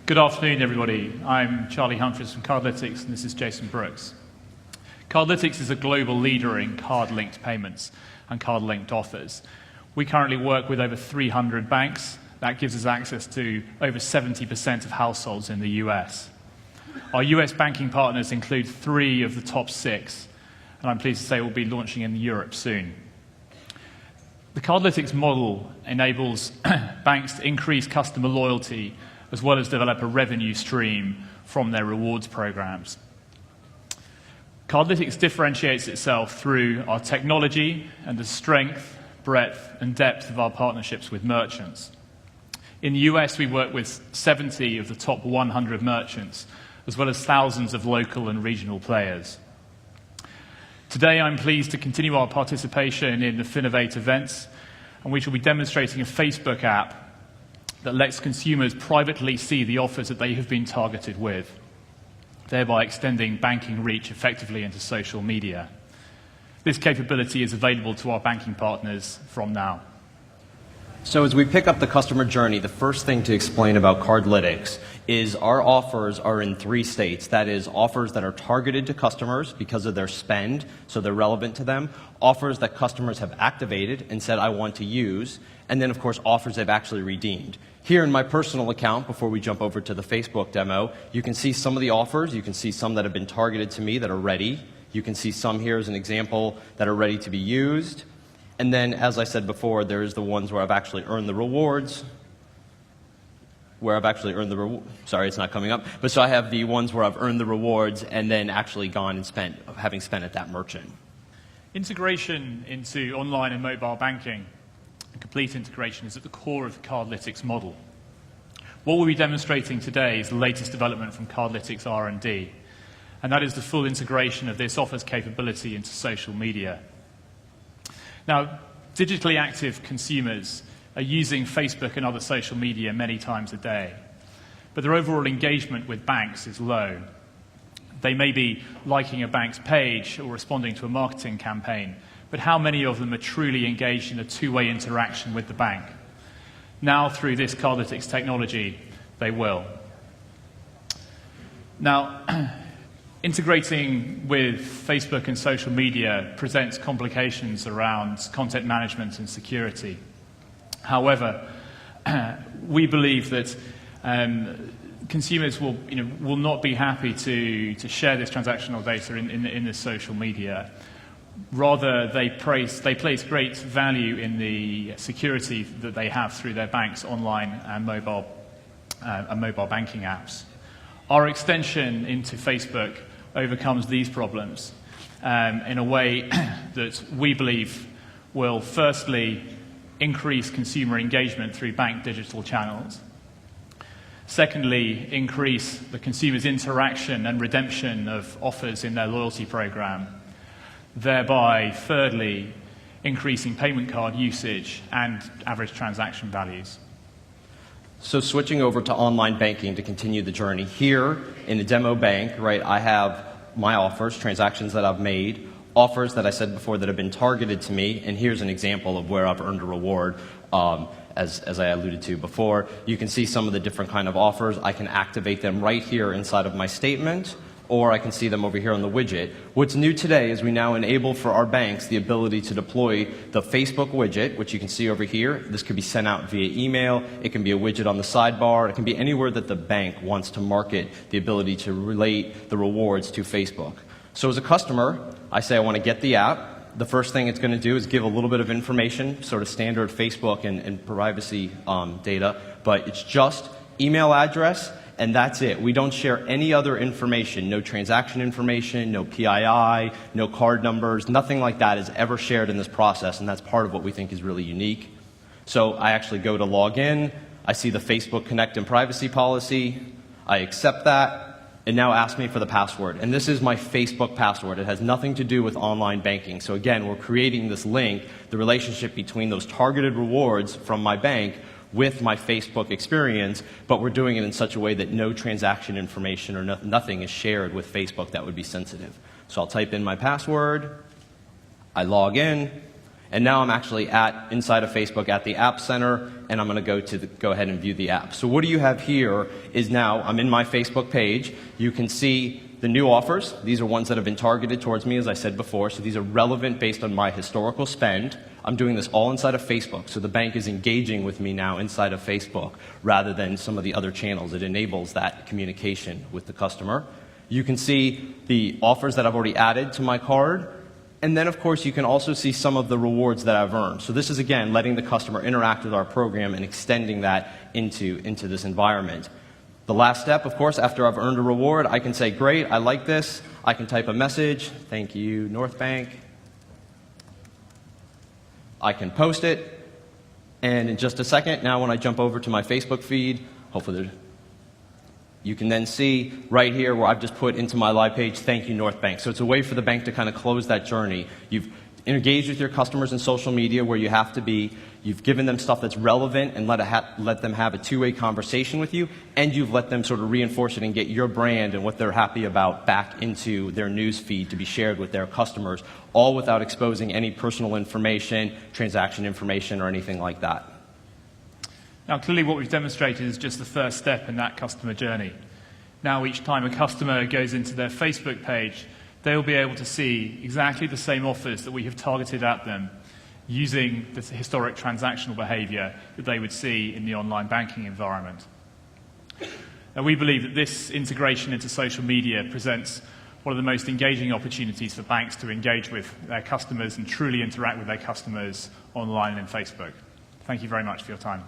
Good afternoon, everybody. I'm Charlie Humphries from Cardlytics, and this is Jason Brooks. Cardlytics is a global leader in card-linked payments and card-linked offers. We currently work with over 300 banks. That gives us access to over 70% of households in the US. Our US banking partners include 3 of the top 6, and I'm pleased to say we'll be launching in Europe soon. The Cardlytics model enables banks to increase customer loyalty as well as develop a revenue stream from their rewards programs. Cardlytics differentiates itself through our technology and the strength, breadth, and depth of our partnerships with merchants. In the US, we work with 70 of the top 100 merchants, as well as thousands of local and regional players. Today, I'm pleased to continue our participation in the Finovate events, and we shall be demonstrating a Facebook app that lets consumers privately see the offers that they have been targeted with, thereby extending banking reach effectively into social media. This capability is available to our banking partners from now. So as we pick up the customer journey, the first thing to explain about Cardlytics is our offers are in 3 states. That is, offers that are targeted to customers because of their spend, so they're relevant to them, offers that customers have activated and said, I want to use, and then, of course, offers they've actually redeemed. Here in my personal account, before we jump over to the Facebook demo, you can see some of the offers. You can see some that have been targeted to me that are ready. You can see some here as an example that are ready to be used. And then, as I said before, there's the ones where I've actually earned the rewards. Sorry, it's not coming up. But so I have the ones where I've earned the rewards and then actually gone and spent, having spent at that merchant. Integration into online and mobile banking, and complete integration, is at the core of the Cardlytics model. What we'll be demonstrating today is the latest development from Cardlytics R&D, and that is the full integration of this offers capability into social media. Now, digitally active consumers are using Facebook and other social media many times a day, but their overall engagement with banks is low. They may be liking a bank's page or responding to a marketing campaign, but how many of them are truly engaged in a two-way interaction with the bank? Now, through this Cardlytics technology, they will. Now, integrating with Facebook and social media presents complications around content management and security. However, we believe that consumers will not be happy to share this transactional data in the social media. Rather, they place great value in the security that they have through their bank's online and mobile banking apps. Our extension into Facebook overcomes these problems in a way that we believe will firstly increase consumer engagement through bank digital channels. Secondly, increase the consumer's interaction and redemption of offers in their loyalty program. Thereby, thirdly, increasing payment card usage and average transaction values. So switching over to online banking to continue the journey. Here in the demo bank, right, I have my offers, transactions that I've made, offers that I said before that have been targeted to me, and here's an example of where I've earned a reward, as I alluded to before. You can see some of the different kind of offers. I can activate them right here inside of my statement, or I can see them over here on the widget. What's new today is we now enable for our banks the ability to deploy the Facebook widget, which you can see over here. This could be sent out via email. It can be a widget on the sidebar. It can be anywhere that the bank wants to market the ability to relate the rewards to Facebook. So as a customer, I say I want to get the app. The first thing it's going to do is give a little bit of information, sort of standard Facebook and privacy data, but it's just email address, and that's it. We don't share any other information, no transaction information, no PII, no card numbers, nothing like that is ever shared in this process, and that's part of what we think is really unique. So I actually go to log in, I see the Facebook Connect and privacy policy, I accept that, it now asks me for the password. And this is my Facebook password. It has nothing to do with online banking. So again, we're creating this link, the relationship between those targeted rewards from my bank with my Facebook experience, but we're doing it in such a way that no transaction information or nothing is shared with Facebook that would be sensitive. So I'll type in my password, I log in, And now I'm actually inside of Facebook at the App Center, and I'm going to go ahead and view the app. So what you have here is now I'm in my Facebook page. You can see the new offers. These are ones that have been targeted towards me, as I said before. So these are relevant based on my historical spend. I'm doing this all inside of Facebook. So the bank is engaging with me now inside of Facebook rather than some of the other channels. It enables that communication with the customer. You can see the offers that I've already added to my card. And then, of course, you can also see some of the rewards that I've earned. So this is, again, letting the customer interact with our program and extending that into this environment. The last step, of course, after I've earned a reward, I can say, great, I like this. I can type a message, thank you, North Bank. I can post it. And in just a second, now when I jump over to my Facebook feed, hopefully you can then see right here where I've just put into my live page, thank you, North Bank. So it's a way for the bank to kind of close that journey. You've engaged with your customers in social media where you have to be. You've given them stuff that's relevant and let them have a two-way conversation with you. And you've let them sort of reinforce it and get your brand and what they're happy about back into their news feed to be shared with their customers, all without exposing any personal information, transaction information, or anything like that. Now, clearly what we've demonstrated is just the first step in that customer journey. Now, each time a customer goes into their Facebook page, they'll be able to see exactly the same offers that we have targeted at them using the historic transactional behavior that they would see in the online banking environment. Now, we believe that this integration into social media presents one of the most engaging opportunities for banks to engage with their customers and truly interact with their customers online and in Facebook. Thank you very much for your time.